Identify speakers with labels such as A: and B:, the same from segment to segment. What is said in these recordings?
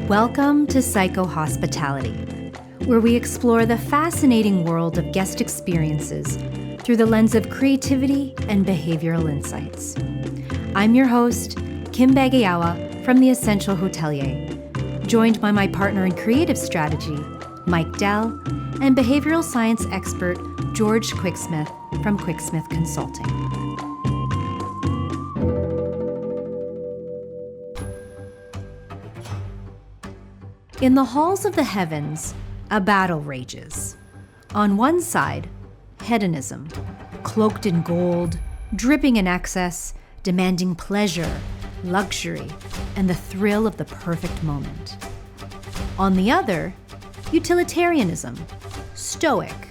A: Welcome to Psycho Hospitality, where we explore the fascinating world of guest experiences through the lens of creativity and behavioral insights. I'm your host, Kim Bagayawa from The Essential Hotelier, joined by my partner in creative strategy, Mike Dell, and behavioral science expert, George Quicksmith from Quicksmith Consulting. In the halls of the heavens, a battle rages. On one side, hedonism, cloaked in gold, dripping in excess, demanding pleasure, luxury, and the thrill of the perfect moment. On the other, utilitarianism, stoic,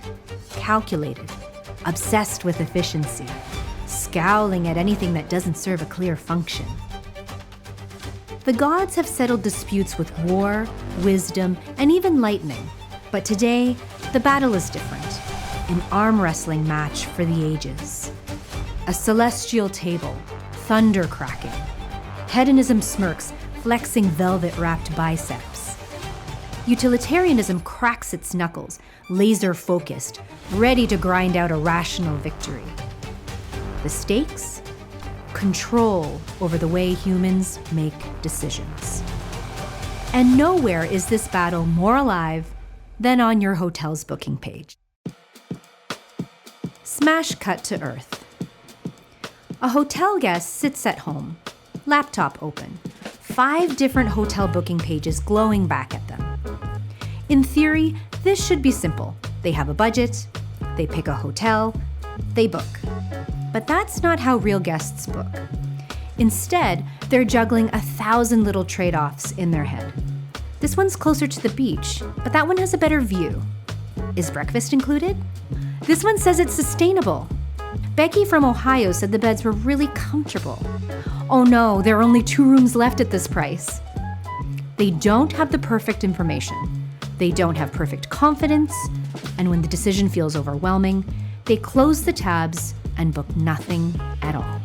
A: calculated, obsessed with efficiency, scowling at anything that doesn't serve a clear function. The gods have settled disputes with war, wisdom, and even lightning. But today, the battle is different. An arm wrestling match for the ages. A celestial table, thunder cracking. Hedonism smirks, flexing velvet-wrapped biceps. Utilitarianism cracks its knuckles, laser-focused, ready to grind out a rational victory. The stakes? Control over the way humans make decisions. And nowhere is this battle more alive than on your hotel's booking page. Smash cut to earth. A hotel guest sits at home, laptop open, 5 different hotel booking pages glowing back at them. In theory, this should be simple. They have a budget, they pick a hotel, they book. But that's not how real guests book. Instead, they're juggling 1,000 little trade-offs in their head. This one's closer to the beach, but that one has a better view. Is breakfast included? This one says it's sustainable. Becky from Ohio said the beds were really comfortable. Oh no, there are only 2 rooms left at this price. They don't have the perfect information. They don't have perfect confidence, and when the decision feels overwhelming, they close the tabs and book nothing at all.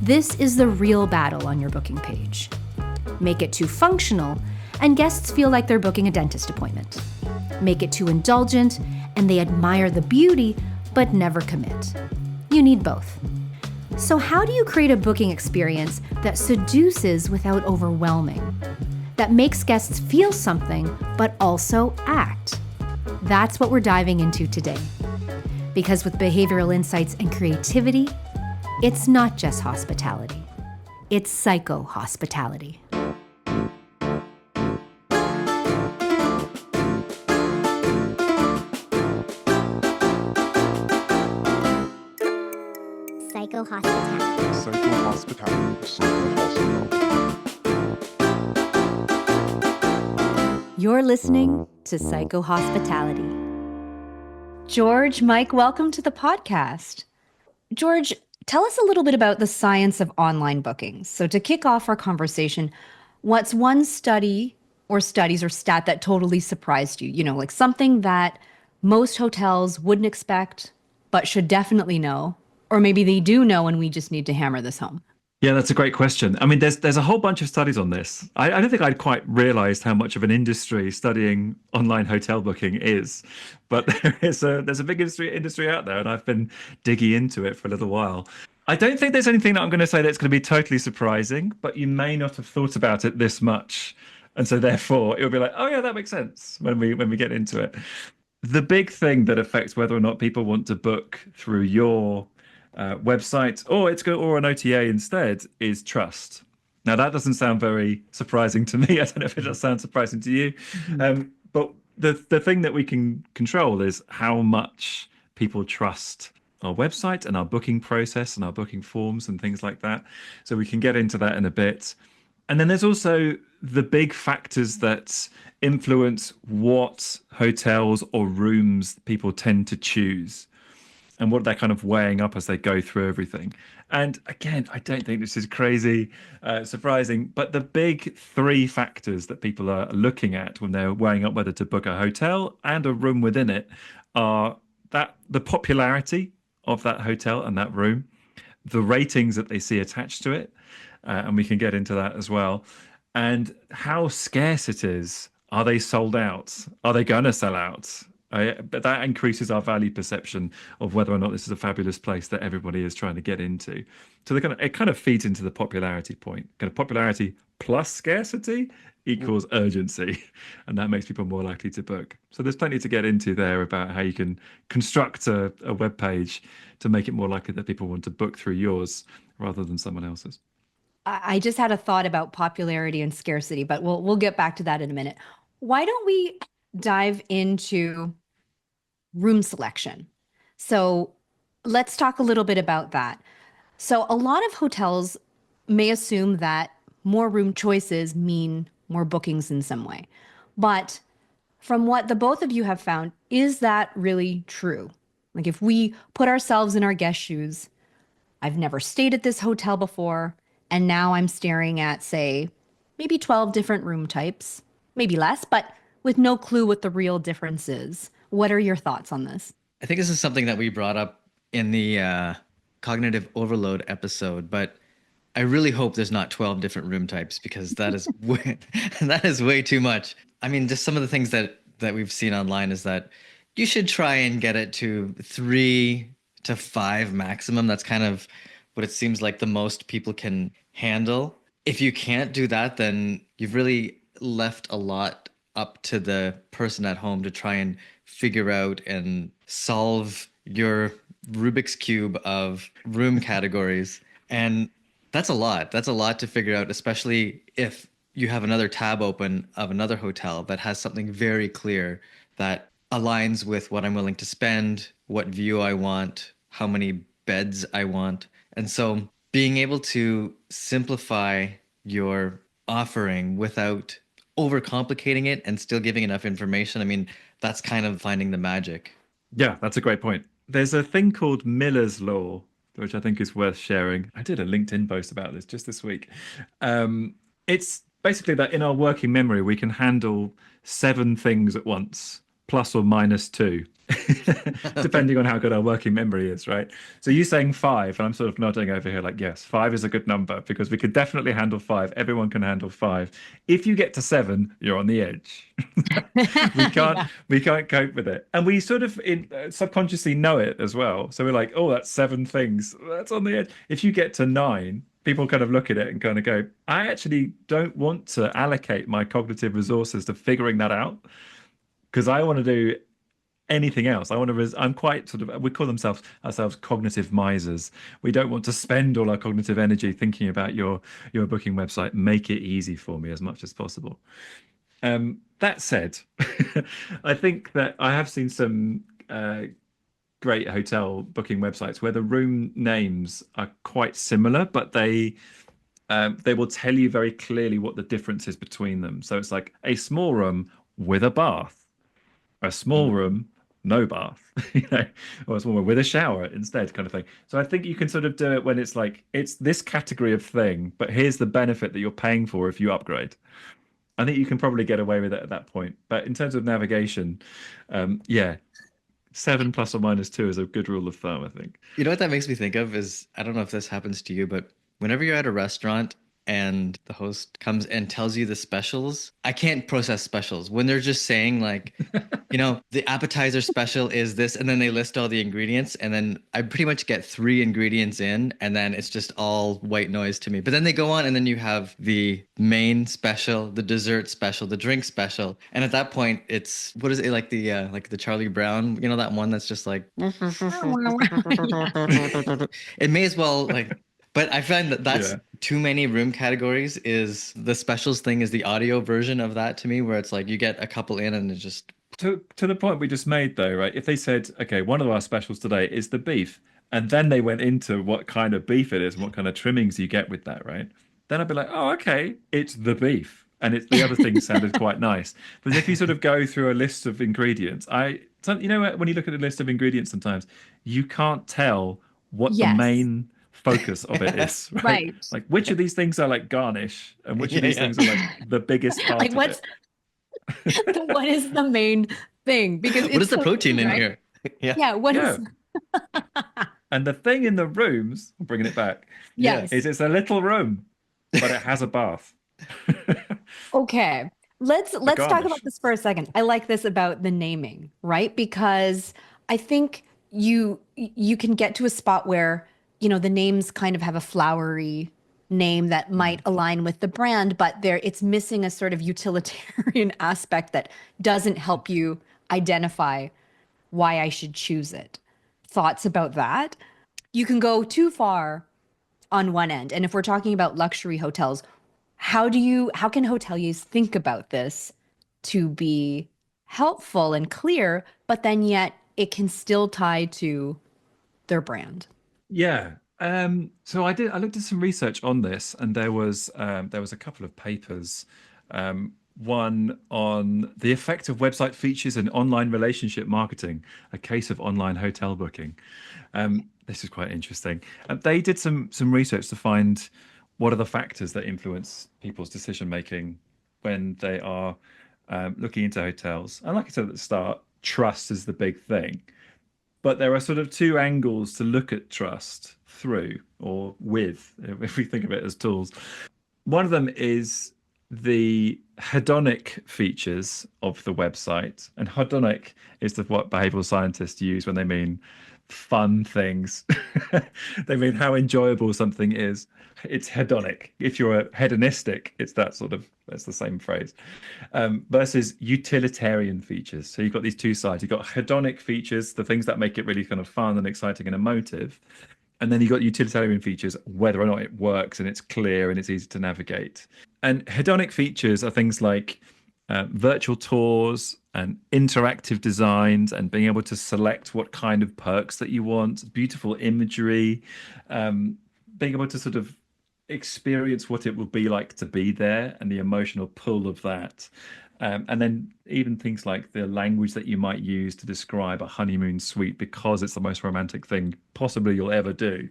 A: This is the real battle on your booking page. Make it too functional, and guests feel like they're booking a dentist appointment. Make it too indulgent, and they admire the beauty, but never commit. You need both. So how do you create a booking experience that seduces without overwhelming? That makes guests feel something, but also act? That's what we're diving into today. Because with behavioral insights and creativity, it's not just hospitality. It's psycho hospitality.
B: Psycho hospitality.
C: Psycho hospitality. Psycho hospitality.
A: You're listening to Psycho Hospitality. George, Mike, welcome to the podcast. George, tell us a little bit about the science of online bookings. So to kick off our conversation, what's one study or studies or stat that totally surprised you? You know, like something that most hotels wouldn't expect, but should definitely know, or maybe they do know and we just need to hammer this home.
D: Yeah, that's a great question. I mean, there's a whole bunch of studies on this. I don't think I'd quite realized how much of an industry studying online hotel booking is, but there's a big industry out there, and I've been digging into it for a little while. I don't think there's anything that I'm going to say that's going to be totally surprising, but you may not have thought about it this much, and so therefore it'll be like, oh yeah, that makes sense when we get into it. The big thing that affects whether or not people want to book through your website or an OTA instead is trust. Now that doesn't sound very surprising to me. I don't know if it does sound surprising to you. But the thing that we can control is how much people trust our website and our booking process and our booking forms and things like that. So we can get into that in a bit. And then there's also the big factors that influence what hotels or rooms people tend to choose, and what they're kind of weighing up as they go through everything. And again, I don't think this is crazy surprising, but the big 3 factors that people are looking at when they're weighing up whether to book a hotel and a room within it are that the popularity of that hotel and that room, the ratings that they see attached to it, and we can get into that as well, and how scarce it is. Are they sold out? Are they going to sell out? But that increases our value perception of whether or not this is a fabulous place that everybody is trying to get into. So it kind of feeds into the popularity point. Kind of popularity plus scarcity equals urgency, and that makes people more likely to book. So there's plenty to get into there about how you can construct a web page to make it more likely that people want to book through yours rather than someone else's.
A: I just had a thought about popularity and scarcity, but we'll get back to that in a minute. Why don't we dive into room selection? So let's talk a little bit about that. So a lot of hotels may assume that more room choices mean more bookings in some way. But from what the both of you have found, is that really true? Like if we put ourselves in our guest shoes, I've never stayed at this hotel before, and now I'm staring at, say, maybe 12 different room types, maybe less, but with no clue what the real difference is. What are your thoughts on this?
E: I think this is something that we brought up in the cognitive overload episode, but I really hope there's not 12 different room types because that is that is way too much. I mean, just some of the things that we've seen online is that you should try and get it to 3 to 5 maximum. That's kind of what it seems like the most people can handle. If you can't do that, then you've really left a lot up to the person at home to try and figure out and solve your Rubik's Cube of room categories. And that's a lot. That's a lot to figure out, especially if you have another tab open of another hotel that has something very clear that aligns with what I'm willing to spend, what view I want, how many beds I want. And so being able to simplify your offering without overcomplicating it and still giving enough information, I mean, that's kind of finding the magic.
D: Yeah, that's a great point. There's a thing called Miller's Law, which I think is worth sharing. I did a LinkedIn post about this just this week. It's basically that in our working memory, we can handle 7 things at once, plus or minus 2, depending on how good our working memory is, right? So you saying 5, and I'm sort of nodding over here like, yes, 5 is a good number because we could definitely handle 5. Everyone can handle 5. If you get to 7, you're on the edge. we can't cope with it. And we sort of subconsciously know it as well. So we're like, oh, that's 7 things. That's on the edge. If you get to 9, people kind of look at it and kind of go, I actually don't want to allocate my cognitive resources to figuring that out because I want to do anything else. I'm quite sort of, we call ourselves cognitive misers. We don't want to spend all our cognitive energy thinking about your booking website. Make it easy for me as much as possible. That said, I think that I have seen some great hotel booking websites where the room names are quite similar, but they will tell you very clearly what the difference is between them. So it's like a small room with a bath, a small room, no bath, or a small room with a shower instead, kind of thing. So I think you can sort of do it when it's like, it's this category of thing, but here's the benefit that you're paying for if you upgrade. I think you can probably get away with it at that point. But in terms of navigation, 7 plus or minus 2 is a good rule of thumb, I think.
E: You know what that makes me think of is, I don't know if this happens to you, but whenever you're at a restaurant and the host comes and tells you the specials, I can't process specials. When they're just saying like, the appetizer special is this, and then they list all the ingredients, and then I pretty much get 3 ingredients in, and then it's just all white noise to me. But then they go on, and then you have the main special, the dessert special, the drink special, and at that point, it's, what is it, like the Charlie Brown, that one that's just like, it may as well like. But I find that that's too many room categories. Is the specials thing is the audio version of that to me, where it's like you get a couple in and it just...
D: To the point we just made though, right? If they said, okay, one of our specials today is the beef, and then they went into what kind of beef it is and what kind of trimmings you get with that, right? Then I'd be like, oh, okay, it's the beef. And it's the other things sounded quite nice. But if you sort of go through a list of ingredients, when you look at a list of ingredients sometimes, you can't tell what the main focus of it is, right? Like which of these things are like garnish and which of these things are like the biggest part
A: like
D: of
A: what's
D: it.
A: what is the main thing? Because
E: what is the protein in here?
A: What is
D: And the thing in the rooms, bringing it back,
A: yes,
D: is it's a little room, but it has a bath.
F: Okay. Let's
D: A
F: talk about
D: garnish.
F: this for a second. I like let's talk about
D: garnish.
F: this for a second. I like this about the naming, right? Because I think you can get to a spot where, the names kind of have a flowery name that might align with the brand, but it's missing a sort of utilitarian aspect that doesn't help you identify why I should choose it. Thoughts about that? You can go too far on one end. And if we're talking about luxury hotels, how can hoteliers think about this to be helpful and clear, but then yet it can still tie to their brand?
D: Yeah. So I looked at some research on this, and there was a couple of papers. One on the effect of website features and online relationship marketing, a case of online hotel booking. This is quite interesting. They did some research to find what are the factors that influence people's decision making when they are looking into hotels. And like I said at the start, trust is the big thing. But there are sort of two angles to look at trust through or with, if we think of it as tools. One of them is the hedonic features of the website. And hedonic is what behavioral scientists use when they mean fun things. They mean how enjoyable something is. It's hedonic. If you're a hedonistic, that's the same phrase. Versus utilitarian features. So you've got these two sides. You've got hedonic features, the things that make it really kind of fun and exciting and emotive. And then you've got utilitarian features, whether or not it works and it's clear and it's easy to navigate. And hedonic features are things like virtual tours and interactive designs and being able to select what kind of perks that you want, beautiful imagery, being able to sort of experience what it will be like to be there and the emotional pull of that. And then even things like the language that you might use to describe a honeymoon suite because it's the most romantic thing possibly you'll ever do.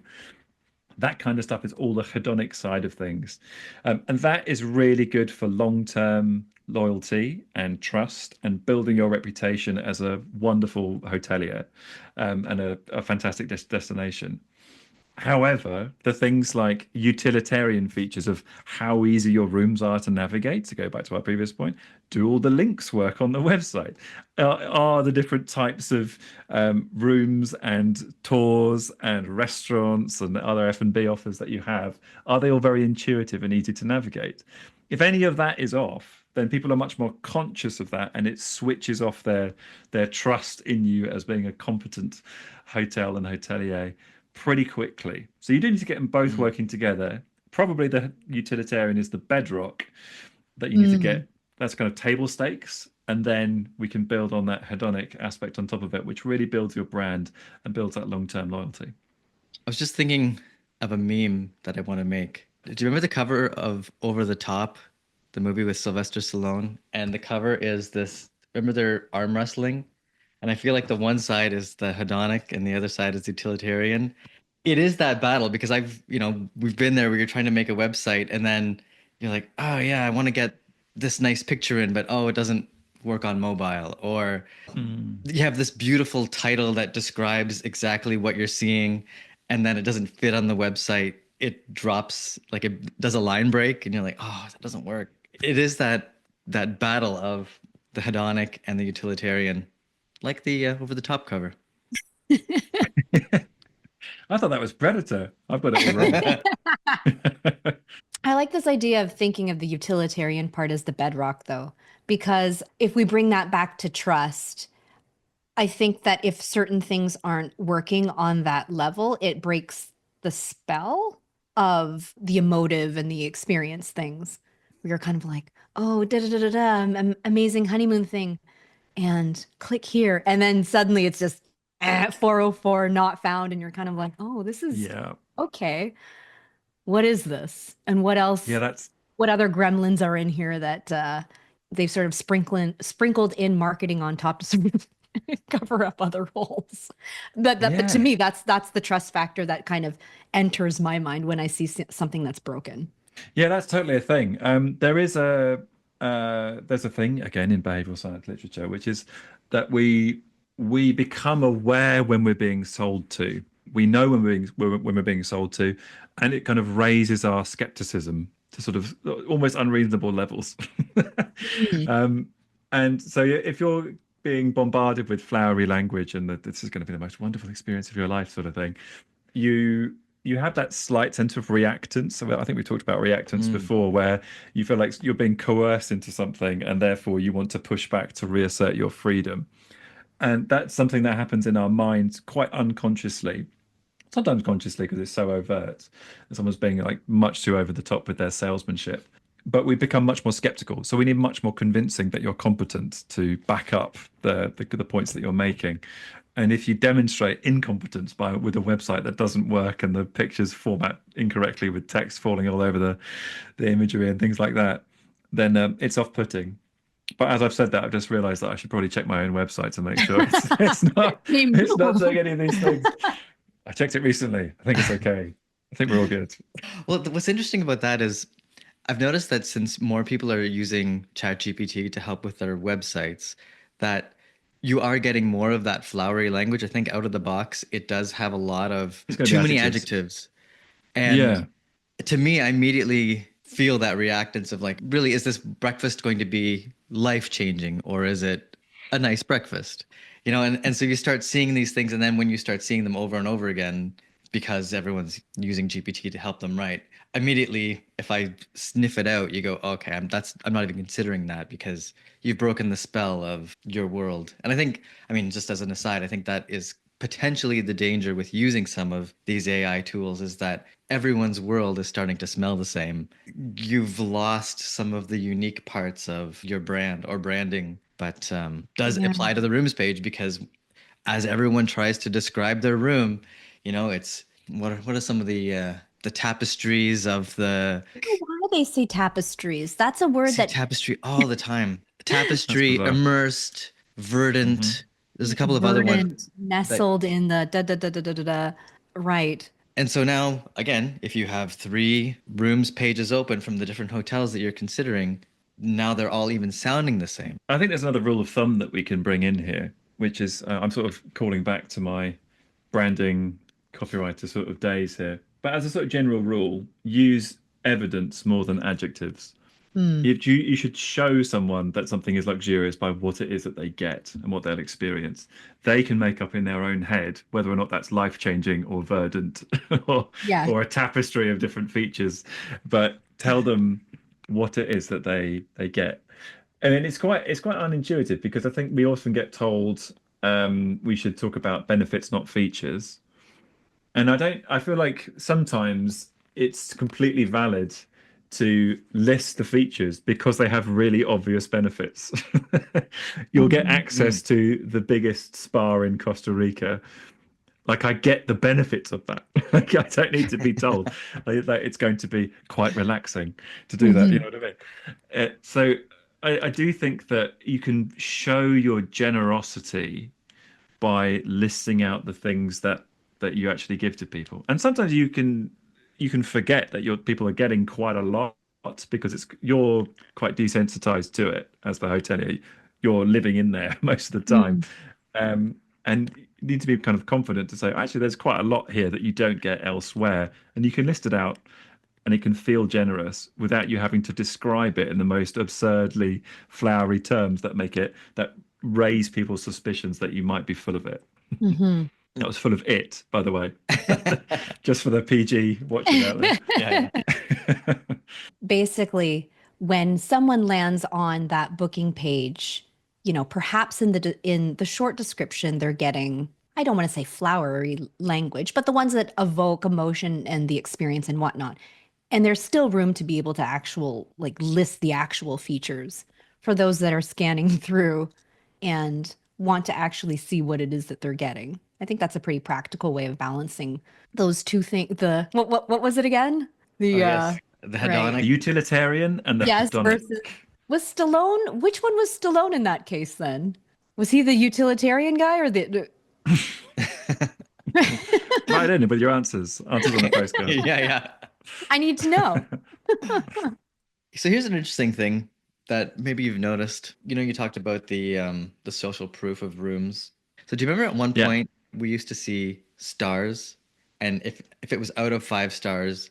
D: That kind of stuff is all the hedonic side of things. And that is really good for long-term loyalty and trust and building your reputation as a wonderful hotelier and a fantastic destination. However, the things like utilitarian features of how easy your rooms are to navigate, to go back to our previous point, do all the links work on the website? Are the different types of rooms and tours and restaurants and other F&B offers that you have, are they all very intuitive and easy to navigate? If any of that is off, then people are much more conscious of that, and it switches off their trust in you as being a competent hotel and hotelier pretty quickly. So you do need to get them both working together. Probably the utilitarian is the bedrock that you need to get. That's kind of table stakes. And then we can build on that hedonic aspect on top of it, which really builds your brand and builds that long-term loyalty.
E: I was just thinking of a meme that I want to make. Do you remember the cover of Over the Top, the movie with Sylvester Stallone? And the cover is this, remember their arm wrestling? And I feel like the one side is the hedonic and the other side is utilitarian. It is that battle because we've been there where you're trying to make a website and then you're like, oh yeah, I want to get this nice picture in, but oh, it doesn't work on mobile. Or you have this beautiful title that describes exactly what you're seeing and then it doesn't fit on the website. It drops, like it does a line break and you're like, oh, that doesn't work. It is that battle of the hedonic and the utilitarian, like the Over the Top cover.
D: I thought that was Predator. I've got it all wrong.
F: I like this idea of thinking of the utilitarian part as the bedrock, though, because if we bring that back to trust, I think that if certain things aren't working on that level, it breaks the spell of the emotive and the experience things. You're kind of like, oh, da da da da da, amazing honeymoon thing, and click here, and then suddenly it's just 404 not found, and you're kind of like, oh, this is
D: Yeah.
F: okay. What is this? And what else?
D: Yeah, that's
F: What other gremlins are in here that they've sort of sprinkled in marketing on top to sort of cover up other holes? But
D: Yeah.
F: to me, that's the trust factor that kind of enters my mind when I see something that's broken.
D: Yeah, that's totally a thing. There's a thing again in behavioral science literature, which is that we become aware when we're being sold to. We know when we're being sold to, and it kind of raises our skepticism to sort of almost unreasonable levels. And so if you're being bombarded with flowery language and that this is going to be the most wonderful experience of your life sort of thing, you have that slight sense of reactance. So I think we talked about reactance before, where you feel like you're being coerced into something and therefore you want to push back to reassert your freedom. And that's something that happens in our minds quite unconsciously, sometimes consciously because it's so overt. Someone's being like much too over the top with their salesmanship. But we become much more skeptical. So we need much more convincing that you're competent to back up the points that you're making. And if you demonstrate incompetence with a website that doesn't work and the pictures format incorrectly with text falling all over the imagery and things like that, then it's off-putting. But as I've said that, I've just realized that I should probably check my own website to make sure it's not saying any of these things. I checked it recently. I think it's okay. I think we're all good.
E: Well, what's interesting about that is I've noticed that since more people are using ChatGPT to help with their websites, that you are getting more of that flowery language. I think out of the box, it does have a lot of too many adjectives. And
D: Yeah.
E: to me, I immediately feel that reactance of like, really, is this breakfast going to be life-changing or is it a nice breakfast? You know, and so you start seeing these things, and then when you start seeing them over and over again, because everyone's using GPT to help them write, immediately, if I sniff it out, you go, okay, I'm not even considering that because you've broken the spell of your world. And I think, I mean, just as an aside, I think that is potentially the danger with using some of these AI tools, is that everyone's world is starting to smell the same. You've lost some of the unique parts of your brand or branding, but does apply to the rooms page, because as everyone tries to describe their room, you know, it's what are some of the tapestries of the
F: Why do they say tapestries? That's a word that
E: tapestry all the time. Tapestry, immersed, verdant. There's a couple of other ones.
F: Nestled in the da da da da da da da. Right.
E: And so now, again, if you have 3 rooms pages open from the different hotels that you're considering, now they're all even sounding the same.
D: I think there's another rule of thumb that we can bring in here, which is I'm sort of calling back to my branding copywriter sort of days here. But as a sort of general rule, use evidence more than adjectives. You should show someone that something is luxurious by what it is that they get and what they'll experience. They can make up in their own head whether or not that's life-changing or verdant or a tapestry of different features. But tell them what it is that they get. And then it's quite unintuitive, because I think we often get told we should talk about benefits, not features. And I feel like sometimes it's completely valid to list the features because they have really obvious benefits. You'll get access to the biggest spa in Costa Rica. Like, I get the benefits of that. Like, I don't need to be told that it's going to be quite relaxing to do that. You know what I mean? So I do think that you can show your generosity by listing out the things that you actually give to people. And sometimes you can forget that your people are getting quite a lot because you're quite desensitized to it as the hotelier. You're living in there most of the time. And you need to be kind of confident to say, actually, there's quite a lot here that you don't get elsewhere. And you can list it out and it can feel generous without you having to describe it in the most absurdly flowery terms that raise people's suspicions that you might be full of it. That was full of it, by the way, just for the PG watching out there.
E: Yeah.
F: Basically, when someone lands on that booking page, you know, perhaps in the short description, they're getting, I don't want to say flowery language, but the ones that evoke emotion and the experience and whatnot. And there's still room to be able to list the actual features for those that are scanning through and want to actually see what it is that they're getting. I think that's a pretty practical way of balancing those two things. What was it again?
E: The hedonic.
D: The utilitarian and the hedonic.
F: Versus, was Stallone, which one was Stallone in that case then? Was he the utilitarian guy or the
D: Right in with your answers on the postcard.
E: Yeah.
F: I need to know.
E: So here's an interesting thing that maybe you've noticed. You know, you talked about the social proof of rooms. So do you remember at one point we used to see stars, and if it was out of 5 stars,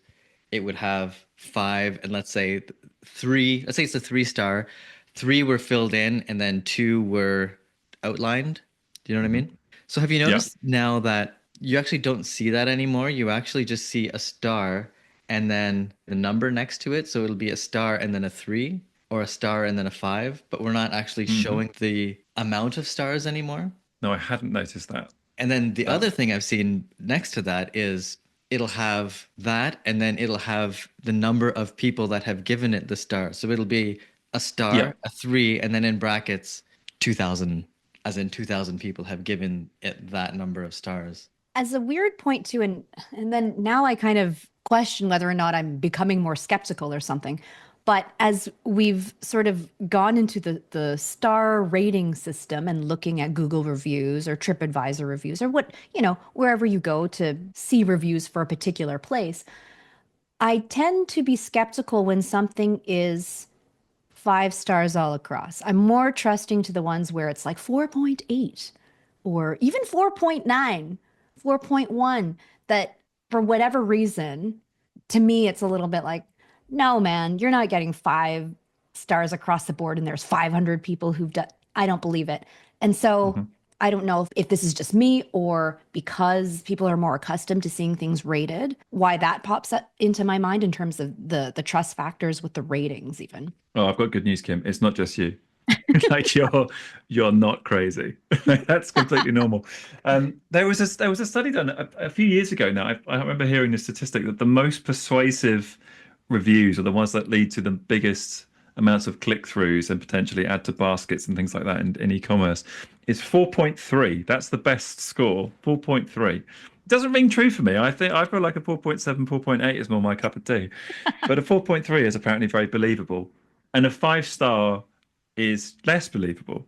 E: it would have 5, and let's say 3, let's say it's a 3-star, 3 were filled in and then 2 were outlined. Do you know what I mean? So have you
D: Yeah.
E: noticed now that you actually don't see that anymore? You actually just see a star and then the number next to it. So it'll be a star and then a 3, or a star and then a 5, but we're not actually showing the amount of stars anymore.
D: No, I hadn't noticed that.
E: And then the other thing I've seen next to that is it'll have that, and then it'll have the number of people that have given it the star. So it'll be a star,
D: Yeah.
E: a 3, and then in brackets 2,000, as in 2,000 people have given it that number of stars.
F: As a weird point too, and then now I kind of question whether or not I'm becoming more skeptical or something. But as we've sort of gone into the star rating system and looking at Google reviews or TripAdvisor reviews or what, wherever you go to see reviews for a particular place, I tend to be skeptical when something is 5 stars all across. I'm more trusting to the ones where it's like 4.8 or even 4.9, 4.1, that for whatever reason, to me, it's a little bit like, no, man, you're not getting 5 stars across the board and there's 500 people who've done. I don't believe it. And so I don't know if this is just me or because people are more accustomed to seeing things rated, why that pops up into my mind in terms of the trust factors with the ratings even.
D: Oh, I've got good news, Kim. It's not just you. Like you're not crazy. That's completely normal. There was a study done a few years ago now. I remember hearing the statistic that the most persuasive reviews are the ones that lead to the biggest amounts of click-throughs and potentially add to baskets and things like that in e-commerce. It's 4.3. That's the best score. 4.3. It doesn't ring true for me. I feel like a 4.7, 4.8 is more my cup of tea. But a 4.3 is apparently very believable. And a 5-star is less believable.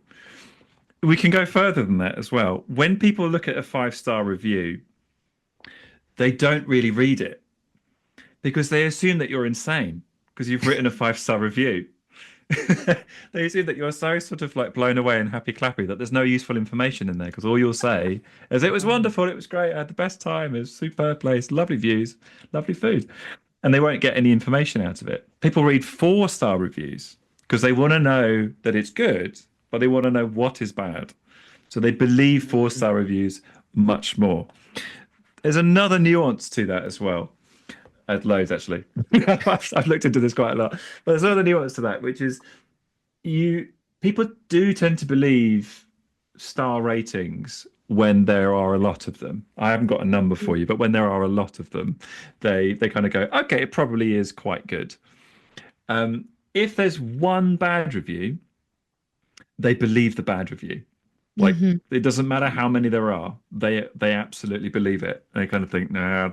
D: We can go further than that as well. When people look at a 5-star review, they don't really read it because they assume that you're insane because you've written a 5-star review. They assume that you're so sort of like blown away and happy clappy that there's no useful information in there because all you'll say is it was wonderful, it was great, I had the best time, it was a superb place, lovely views, lovely food. And they won't get any information out of it. People read 4-star reviews because they want to know that it's good, but they want to know what is bad. So they believe 4-star reviews much more. There's another nuance to that as well. Loads, actually. I've looked into this quite a lot. But there's another nuance to that, which is people do tend to believe star ratings when there are a lot of them. I haven't got a number for you, but when there are a lot of them, they kind of go, okay, it probably is quite good. If there's one bad review, they believe the bad review. Like it doesn't matter how many there are, they absolutely believe it. They kind of think, no,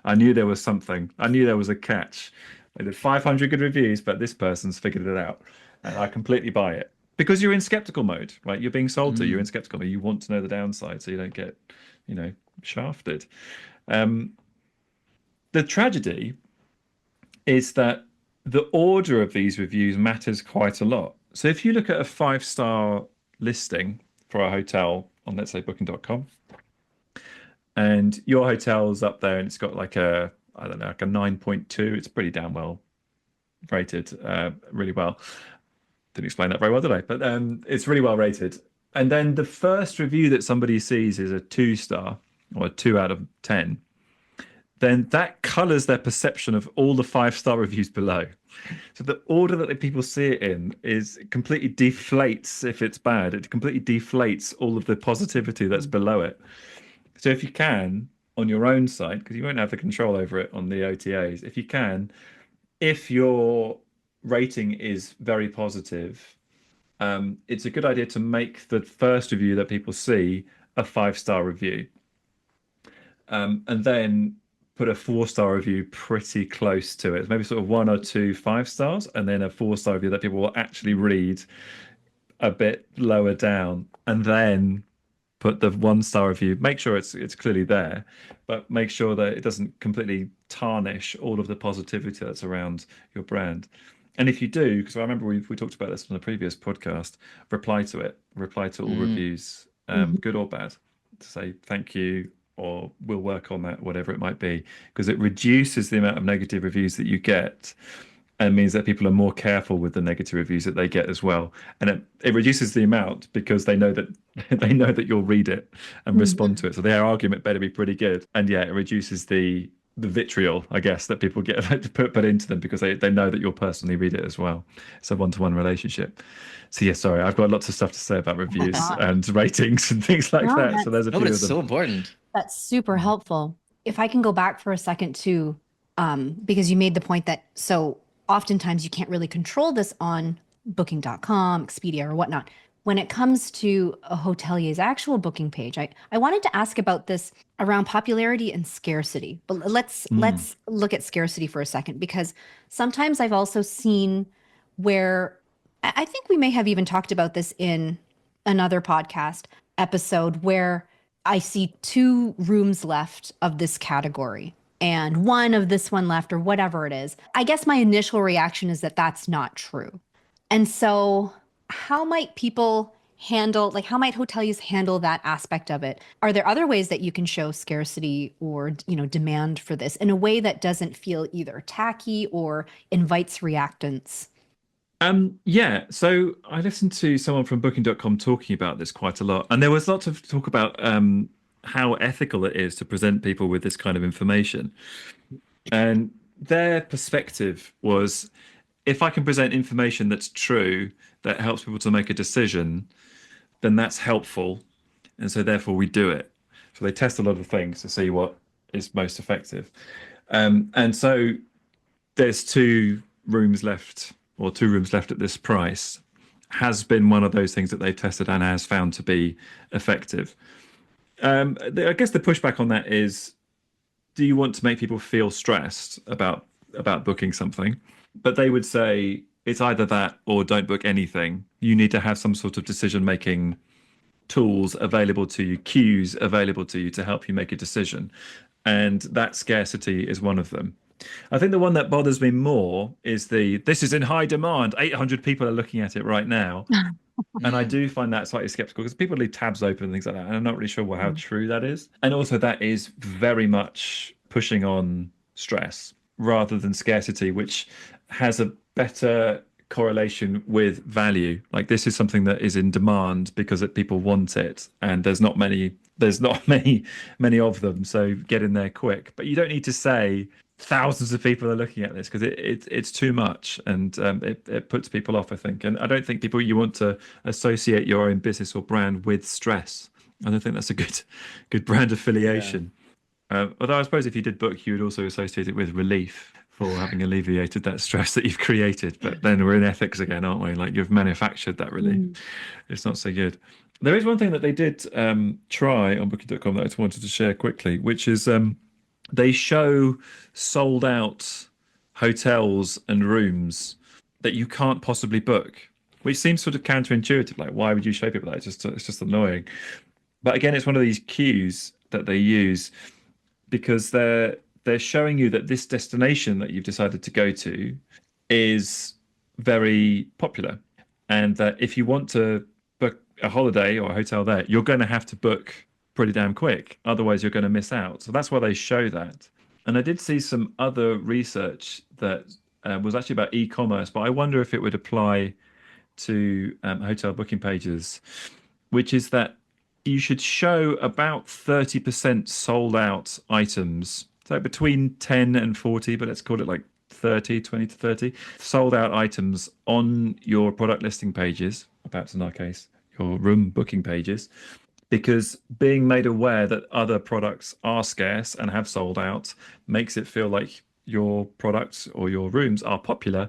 D: I knew there was something. I knew there was a catch. I did 500 good reviews, but this person's figured it out. And I completely buy it. Because you're in skeptical mode, right? You're being sold to, you're in skeptical mode. You want to know the downside so you don't get, shafted. The tragedy is that the order of these reviews matters quite a lot. So if you look at a 5-star listing for a hotel on, let's say, booking.com, and your hotel's up there and it's got like a 9.2, it's pretty damn well rated, really well. Didn't explain that very well, did I? But it's really well rated. And then the first review that somebody sees is a 2-star or a 2 out of 10. Then that colors their perception of all the 5-star reviews below. So the order that people see it in is completely deflates if it's bad. It completely deflates all of the positivity that's below it. So if you can, on your own site, because you won't have the control over it on the OTAs, if you can, if your rating is very positive, it's a good idea to make the first review that people see a 5-star review. And then put a 4-star review pretty close to it. Maybe sort of 1 or 2 5 stars, and then a 4-star review that people will actually read a bit lower down, and then put the 1-star review. Make sure it's clearly there, but make sure that it doesn't completely tarnish all of the positivity that's around your brand. And if you do, because I remember we talked about this on the previous podcast, reply to all reviews, good or bad, to say thank you. or we'll work on that, whatever it might be, because it reduces the amount of negative reviews that you get and means that people are more careful with the negative reviews that they get as well. And it reduces the amount because they know that they know that you'll read it and respond to it. So their argument better be pretty good. And yeah, it reduces the vitriol, I guess, that people get put into them because they know that you'll personally read it as well. It's a one-to-one relationship. So yeah, sorry, I've got lots of stuff to say about reviews and ratings and things like
F: No,
D: that. So there's a
E: No,
D: few
E: but
D: of
E: it's
D: them.
E: so important.
F: That's super helpful. If I can go back for a second too, because you made the point that so oftentimes you can't really control this on booking.com, Expedia, or whatnot. When it comes to a hotelier's actual booking page, I wanted to ask about this around popularity and scarcity. But let's look at scarcity for a second, because sometimes I've also seen where I think we may have even talked about this in another podcast episode where I see 2 rooms left of this category and 1 of this one left, or whatever it is. I guess my initial reaction is that that's not true. And so how might people handle, like how might hoteliers handle that aspect of it? Are there other ways that you can show scarcity or, demand for this in a way that doesn't feel either tacky or invites reactance?
D: Yeah, so I listened to someone from booking.com talking about this quite a lot. And there was lots of talk about how ethical it is to present people with this kind of information. And their perspective was, if I can present information that's true, that helps people to make a decision, then that's helpful. And so therefore we do it. So they test a lot of things to see what is most effective. And so there's 2 rooms left, or 2 rooms left at this price, has been one of those things that they've tested and has found to be effective. I guess the pushback on that is, do you want to make people feel stressed about booking something? But they would say it's either that or don't book anything. You need to have some sort of decision-making tools available to you, cues available to you to help you make a decision. And that scarcity is one of them. I think the one that bothers me more is this is in high demand. 800 people are looking at it right now. And I do find that slightly skeptical because people leave tabs open and things like that. And I'm not really sure how true that is. And also that is very much pushing on stress rather than scarcity, which has a better correlation with value. Like this is something that is in demand because people want it, and there's not many of them. So get in there quick. But you don't need to say thousands of people are looking at this because it's too much, and it puts people off, I think. And I don't think you want to associate your own business or brand with stress. I don't think that's a good brand affiliation. Although I suppose if you did book, you would also associate it with relief for having alleviated that stress that you've created. But then we're in ethics again, aren't we? Like you've manufactured that relief. It's not so good. There is one thing that they did try on booking.com that I just wanted to share quickly, which is they show sold out hotels and rooms that you can't possibly book, which seems sort of counterintuitive. Like, why would you show people that? It's just annoying. But again, it's one of these cues that they use because they're showing you that this destination that you've decided to go to is very popular, and that if you want to book a holiday or a hotel there, you're going to have to book pretty damn quick. Otherwise, you're going to miss out. So that's why they show that. And I did see some other research that was actually about e-commerce, but I wonder if it would apply to hotel booking pages, which is that you should show about 30% sold out items. So between 10 and 40, but let's call it like 20 to 30 sold out items on your product listing pages, perhaps in our case, your room booking pages, because being made aware that other products are scarce and have sold out makes it feel like your products or your rooms are popular,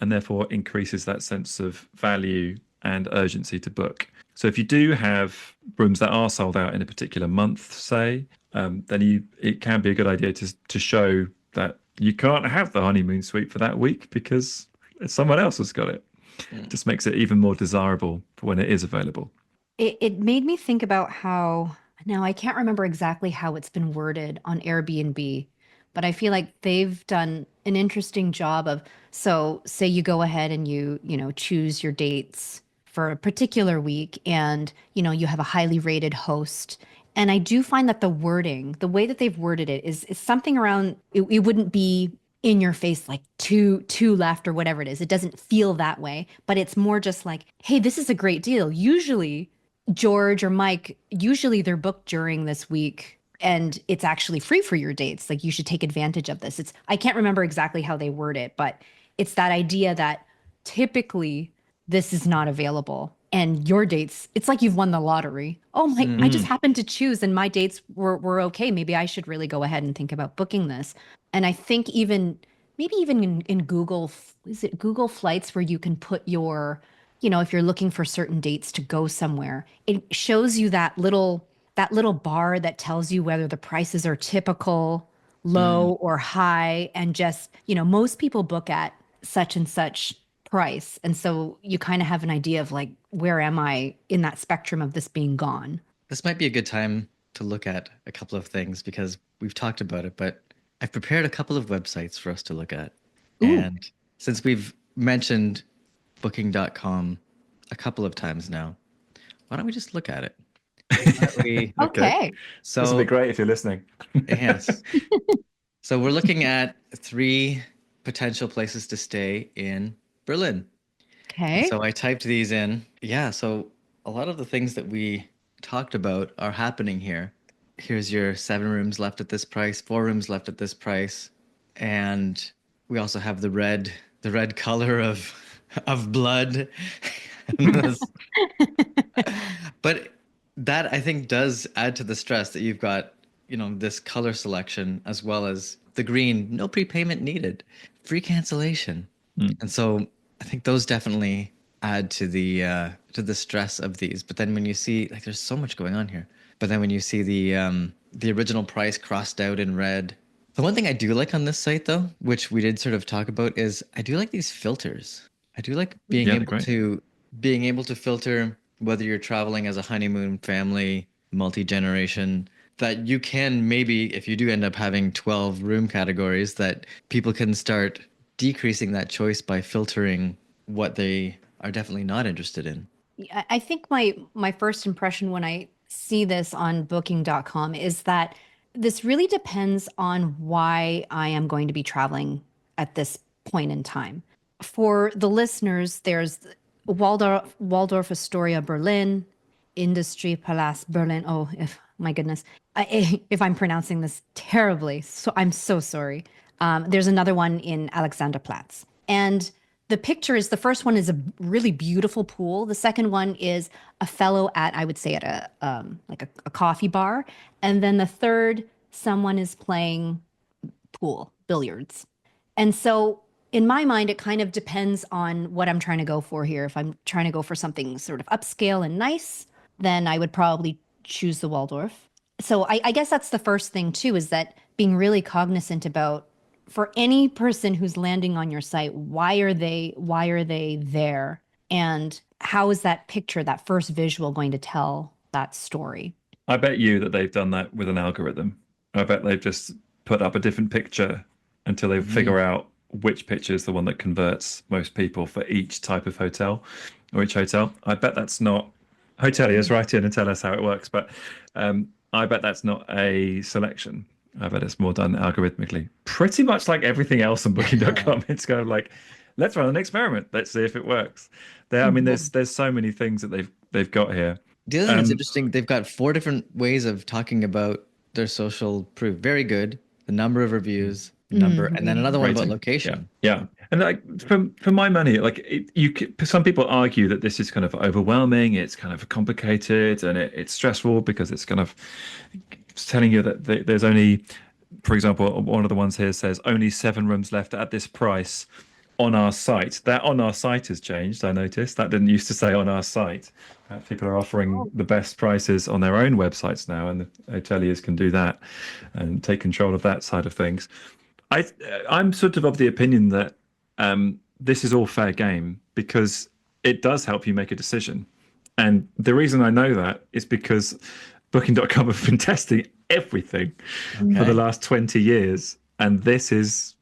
D: and therefore increases that sense of value and urgency to book. So if you do have rooms that are sold out in a particular month, say, then it can be a good idea to show that you can't have the honeymoon suite for that week because someone else has got it. It just makes it even more desirable for when it is available.
F: It made me think about how, now I can't remember exactly how it's been worded on Airbnb, but I feel like they've done an interesting job of, so say you go ahead and you choose your dates for a particular week, and you have a highly rated host, And I do find that the wording, the way that they've worded it is something around it wouldn't be in your face like two left or whatever it is. It doesn't feel that way, but it's more just like, hey, this is a great deal. Usually George or Mike, usually they're booked during this week and it's actually free for your dates. Like you should take advantage of this. I can't remember exactly how they word it, but it's that idea that typically this is not available. And your dates, it's like you've won the lottery. Oh my, I just happened to choose and my dates were okay. Maybe I should really go ahead and think about booking this. And I think maybe even in Google, is it Google Flights where you can put your, if you're looking for certain dates to go somewhere, it shows you that little bar that tells you whether the prices are typical, low or high. And just, most people book at such and such price. And so you kind of have an idea of like, where am I in that spectrum of this being gone?
E: This might be a good time to look at a couple of things because we've talked about it, but I've prepared a couple of websites for us to look at.
F: Ooh.
E: And since we've mentioned booking.com a couple of times now, why don't we just look at it?
F: Okay.
E: So
D: This would be great if you're listening.
E: yes. So we're looking at 3 potential places to stay in Berlin.
F: Okay.
E: So I typed these in. Yeah, so a lot of the things that we talked about are happening here. Here's your 7 rooms left at this price, 4 rooms left at this price, and we also have the red color of blood. But that I think does add to the stress that you've got, this color selection as well as the green, no prepayment needed, free cancellation. And so I think those definitely add to the stress of these. But then when you see, like, there's so much going on here. But then when you see the original price crossed out in red, the one thing I do like on this site though, which we did sort of talk about, is I do like these filters. I do like being able to filter whether you're traveling as a honeymoon family, multi-generation, that you can maybe, if you do end up having 12 room categories, that people can start decreasing that choice by filtering what they are definitely not interested in.
F: I think my first impression when I see this on booking.com is that this really depends on why I am going to be traveling at this point in time. For the listeners, there's Waldorf Astoria Berlin, Industry Palace Berlin. Oh, my goodness. If I'm pronouncing this terribly, so I'm so sorry. There's another one in Alexanderplatz. And the picture is, the first one is a really beautiful pool. The second one is a fellow at, I would say, at a coffee bar. And then the third, someone is playing pool, billiards. And so in my mind, it kind of depends on what I'm trying to go for here. If I'm trying to go for something sort of upscale and nice, then I would probably choose the Waldorf. So I guess that's the first thing too, is that being really cognizant about, for any person who's landing on your site, why are they there? And how is that picture, that first visual, going to tell that story?
D: I bet you that they've done that with an algorithm. I bet they've just put up a different picture until they figure out which picture is the one that converts most people for each type of hotel or each hotel. I bet that's not, hoteliers, write in and tell us how it works, but I bet that's not a selection. I bet it's more done algorithmically. Pretty much like everything else on booking.com. It's kind of like, let's run an experiment. Let's see if it works. I mean, there's so many things that they've got here.
E: The other thing that's interesting, they've got 4 different ways of talking about their social proof. Very good. The number of reviews, and then another one about location.
D: Yeah. And like for my money, like some people argue that this is kind of overwhelming. It's kind of complicated and it's stressful because it's kind of telling you that there's only, for example, one of the ones here says only 7 rooms left at this price on our site. That on our site has changed. I noticed that didn't used to say on our site. People are offering the best prices on their own websites now, and the hoteliers can do that and take control of that side of things. I'm sort of the opinion that this is all fair game because it does help you make a decision. And the reason I know that is because Booking.com have been testing everything for the last 20 years. And this is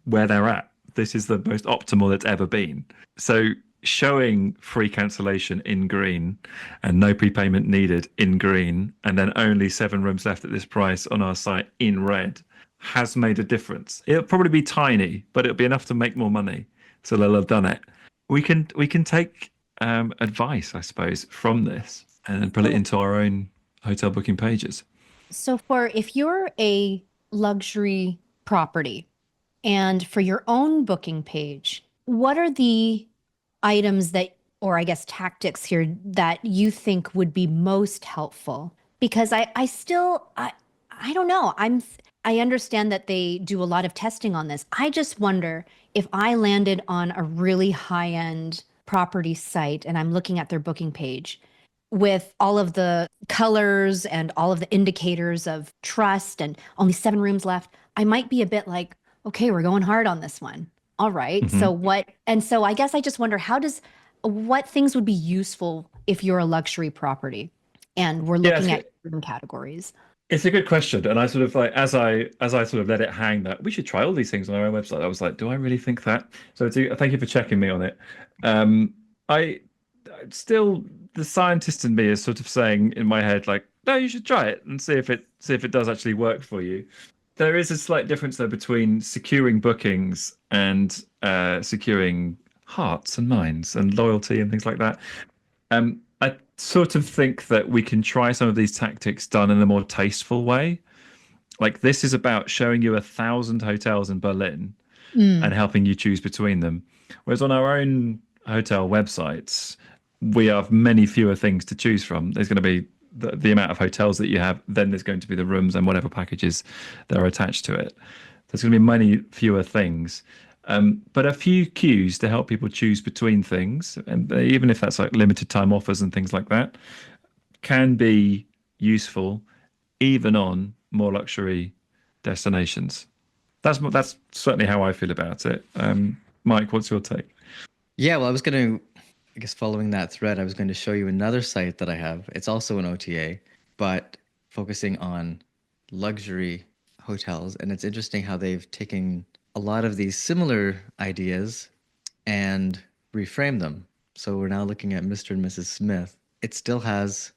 D: where they're at. This is the most optimal it's ever been. So showing free cancellation in green and no prepayment needed in green, and then only 7 rooms left at this price on our site in red has made a difference. It'll probably be tiny, but it'll be enough to make more money. So they'll have done it. We can take advice, I suppose, from this and then put it into our own hotel booking pages.
F: So if you're a luxury property and for your own booking page, what are the items that, or I guess tactics here, that you think would be most helpful? Because I don't know. I understand that they do a lot of testing on this. I just wonder if I landed on a really high-end property site and I'm looking at their booking page with all of the colors and all of the indicators of trust and only 7 rooms left, I might be a bit like, okay, we're going hard on this one. All right. So I guess I just wonder, what things would be useful if you're a luxury property and we're looking at certain categories?
D: It's a good question, and I sort of like as I sort of let it hang that we should try all these things on our own website. I was like, do I really think that? So thank you for checking me on it. I still, the scientist in me is sort of saying in my head like, no, you should try it and see if it does actually work for you. There is a slight difference though between securing bookings and securing hearts and minds and loyalty and things like that. I sort of think that we can try some of these tactics done in a more tasteful way. Like this is about showing you 1,000 hotels in Berlin and helping you choose between them. Whereas on our own hotel websites, we have many fewer things to choose from. There's going to be the amount of hotels that you have, then there's going to be the rooms and whatever packages that are attached to it. There's going to be many fewer things. But a few cues to help people choose between things, and even if that's like limited time offers and things like that, can be useful even on more luxury destinations. That's certainly how I feel about it. Mike, what's your take?
E: Yeah, well, I guess following that thread, I was going to show you another site that I have. It's also an OTA, but focusing on luxury hotels. And it's interesting how they've taken a lot of these similar ideas and reframed them. So we're now looking at Mr. and Mrs. Smith. It still has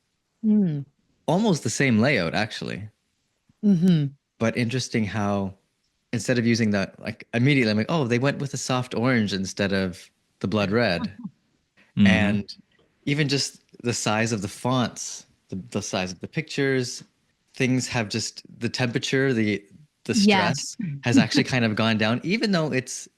E: almost the same layout, actually. But interesting how instead of using that, like immediately I'm like, oh, they went with a soft orange instead of the blood red. And even just the size of the fonts, the size of the pictures, things have just the temperature, the stress has actually kind of gone down, even though it's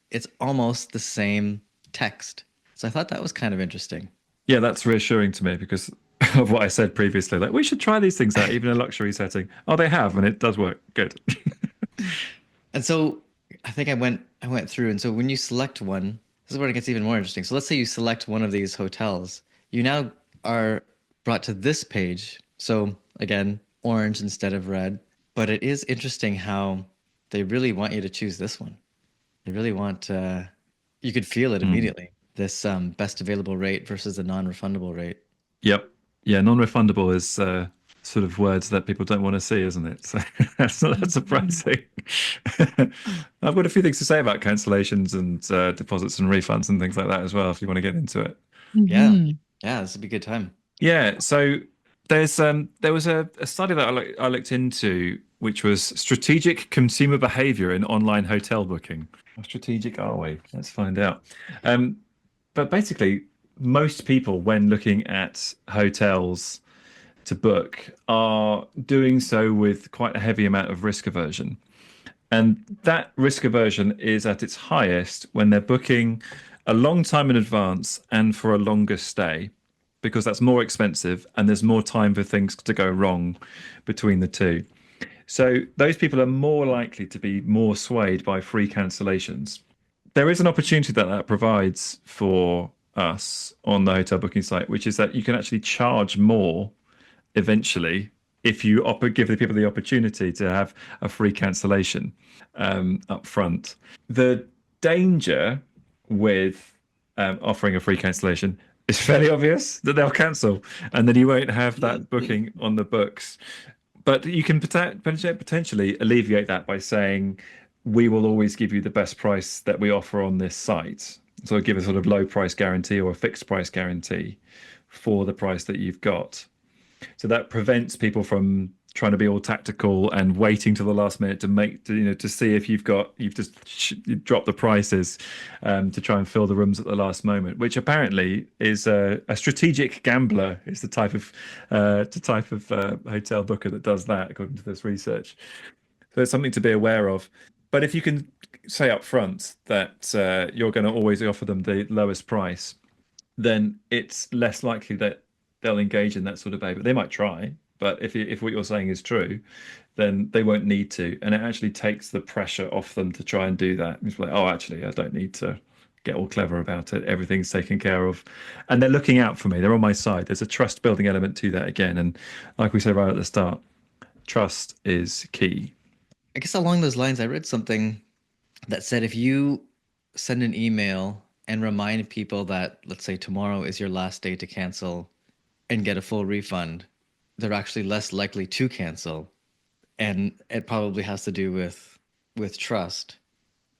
E: almost the same text. So I thought that was kind of interesting.
D: Yeah, that's reassuring to me because of what I said previously. Like we should try these things out, even in a luxury setting. Oh, they have, and it does work. Good.
E: And so I think I went through, and so when you select one, this is where it gets even more interesting. So let's say you select one of these hotels. You now are brought to this page. So again, orange instead of red. But it is interesting how they really want you to choose this one. They really want, you could feel it immediately. This best available rate versus the non-refundable rate.
D: Yep. Yeah, non-refundable is sort of words that people don't want to see, isn't it? So that's not that surprising. I've got a few things to say about cancellations and deposits and refunds and things like that as well, if you want to get into it.
E: Yeah, this would be a good time.
D: Yeah, so there was a study that I looked into, which was strategic consumer behavior in online hotel booking. How strategic are we? Let's find out. But basically, most people, when looking at hotels to book, are doing so with quite a heavy amount of risk aversion. And that risk aversion is at its highest when they're booking a long time in advance and for a longer stay, because that's more expensive and there's more time for things to go wrong between the two. So those people are more likely to be more swayed by free cancellations. There is an opportunity that provides for us on the hotel booking site, which is that you can actually charge more eventually if you give the people the opportunity to have a free cancellation up front. The danger with offering a free cancellation is fairly obvious, that they'll cancel and then you won't have that booking on the books. But you can potentially alleviate that by saying, we will always give you the best price that we offer on this site. So give a sort of low price guarantee or a fixed price guarantee for the price that you've got. So that prevents people from trying to be all tactical and waiting till the last minute to see if you've you dropped the prices to try and fill the rooms at the last moment, which apparently is a strategic gambler is the type of hotel booker that does that, according to this research. So it's something to be aware of. But if you can say up front that you're going to always offer them the lowest price, then it's less likely that they'll engage in that sort of behavior. They might try, but if what you're saying is true, then they won't need to. And it actually takes the pressure off them to try and do that. It's like, oh, actually, I don't need to get all clever about it. Everything's taken care of. And they're looking out for me. They're on my side. There's a trust building element to that again. And like we said right at the start, trust is key.
E: I guess along those lines, I read something that said if you send an email and remind people that, let's say tomorrow is your last day to cancel and get a full refund, they're actually less likely to cancel. And it probably has to do with trust.